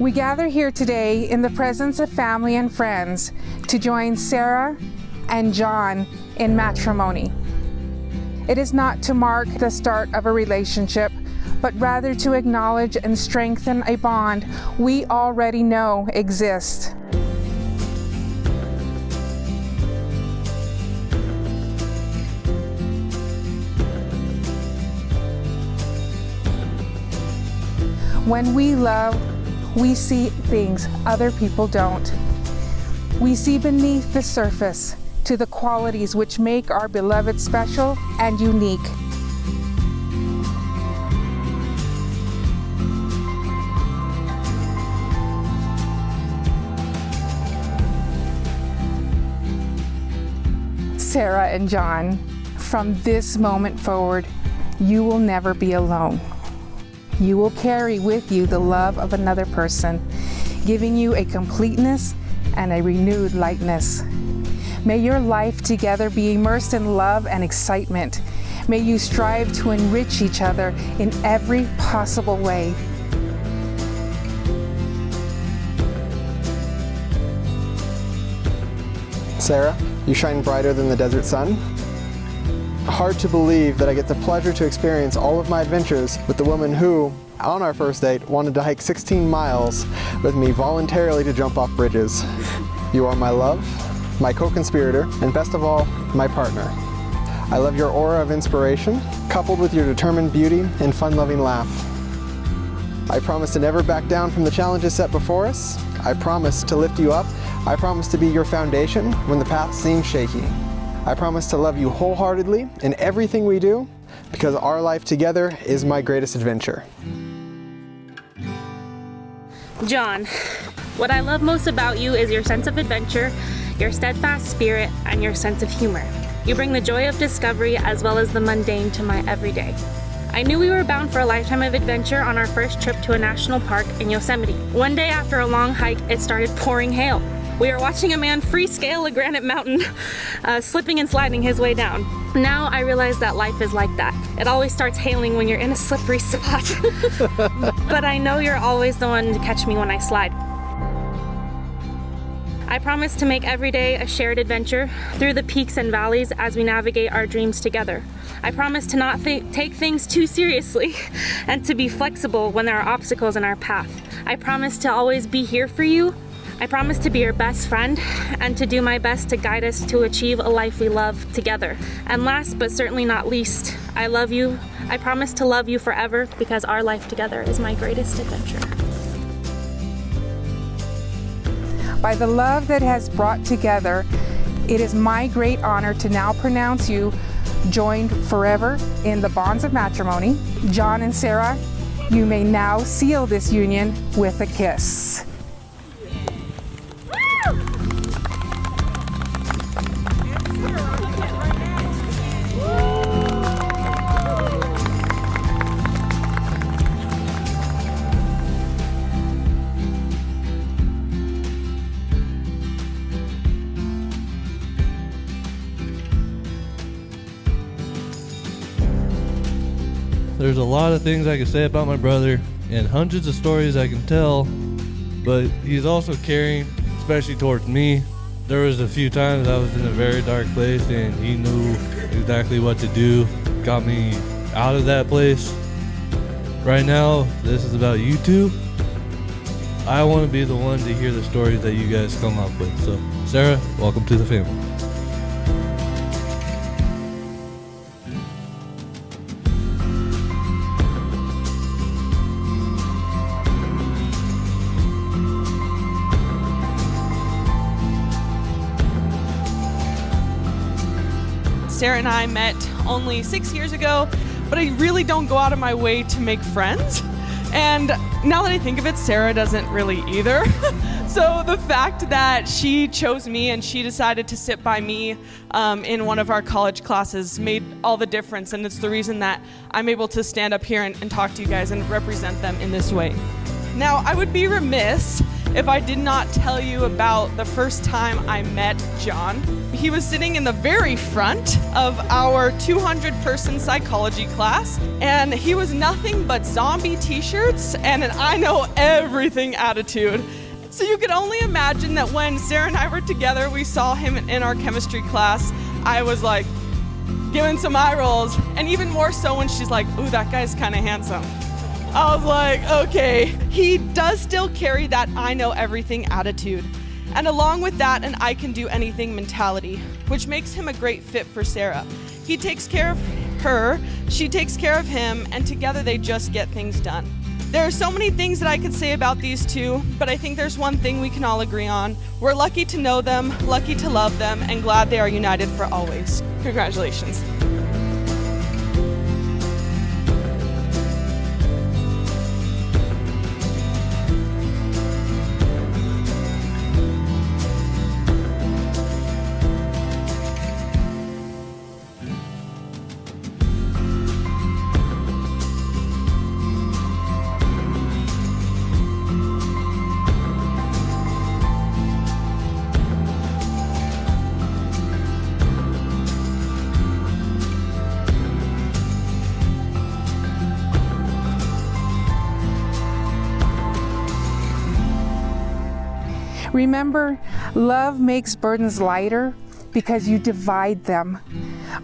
We gather here today in the presence of family and friends to join Sarah and John in matrimony. It is not to mark the start of a relationship, but rather to acknowledge and strengthen a bond we already know exists. When we love, we see things other people don't. We see beneath the surface to the qualities which make our beloved special and unique. Sarah and John, from this moment forward, you will never be alone. You will carry with you the love of another person, giving you a completeness and a renewed lightness. May your life together be immersed in love and excitement. May you strive to enrich each other in every possible way. Sarah, you shine brighter than the desert sun. Hard to believe that I get the pleasure to experience all of my adventures with the woman who, on our first date, wanted to hike 16 miles with me voluntarily to jump off bridges. You are my love, my co-conspirator, and best of all, my partner. I love your aura of inspiration, coupled with your determined beauty and fun-loving laugh. I promise to never back down from the challenges set before us. I promise to lift you up. I promise to be your foundation when the path seems shaky. I promise to love you wholeheartedly in everything we do, because our life together is my greatest adventure. John, what I love most about you is your sense of adventure, your steadfast spirit, and your sense of humor. You bring the joy of discovery as well as the mundane to my everyday. I knew we were bound for a lifetime of adventure on our first trip to a national park in Yosemite. One day after a long hike, it started pouring hail. We were watching a man free scale a granite mountain, slipping and sliding his way down. Now I realize that life is like that. It always starts hailing when you're in a slippery spot. But I know you're always the one to catch me when I slide. I promise to make every day a shared adventure through the peaks and valleys as we navigate our dreams together. I promise to not take things too seriously and to be flexible when there are obstacles in our path. I promise to always be here for you. I promise to be your best friend and to do my best to guide us to achieve a life we love together. And last but certainly not least, I love you. I promise to love you forever because our life together is my greatest adventure. By the love that has brought together, it is my great honor to now pronounce you joined forever in the bonds of matrimony. John and Sarah, you may now seal this union with a kiss. There's a lot of things I can say about my brother and hundreds of stories I can tell, but he's also caring, especially towards me. There was a few times I was in a very dark place and he knew exactly what to do, got me out of that place. Right now, this is about you two. I want to be the one to hear the stories that you guys come up with. So, Sarah, welcome to the family. Sarah and I met only 6 years ago, but I really don't go out of my way to make friends. And now that I think of it, Sarah doesn't really either. So the fact that she chose me and she decided to sit by me in one of our college classes made all the difference. And it's the reason that I'm able to stand up here and talk to you guys and represent them in this way. Now, I would be remiss if I did not tell you about the first time I met John. He was sitting in the very front of our 200-person psychology class, and he was nothing but zombie t-shirts and an I know everything attitude. So you could only imagine that when Sarah and I were together, we saw him in our chemistry class, I was like giving some eye rolls, and even more so when she's like, ooh, that guy's kind of handsome. I was like, okay. He does still carry that I know everything attitude. And along with that, an I can do anything mentality, which makes him a great fit for Sarah. He takes care of her, she takes care of him, and together they just get things done. There are so many things that I could say about these two, but I think there's one thing we can all agree on. We're lucky to know them, lucky to love them, and glad they are united for always. Congratulations. Remember, love makes burdens lighter because you divide them,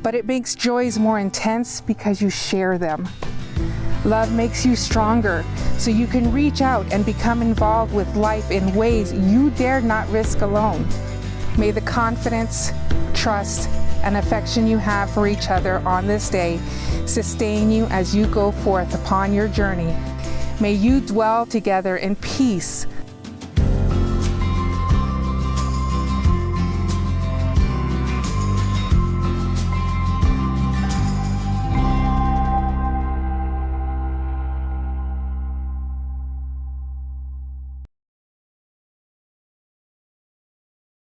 but it makes joys more intense because you share them. Love makes you stronger so you can reach out and become involved with life in ways you dare not risk alone. May the confidence, trust, and affection you have for each other on this day sustain you as you go forth upon your journey. May you dwell together in peace,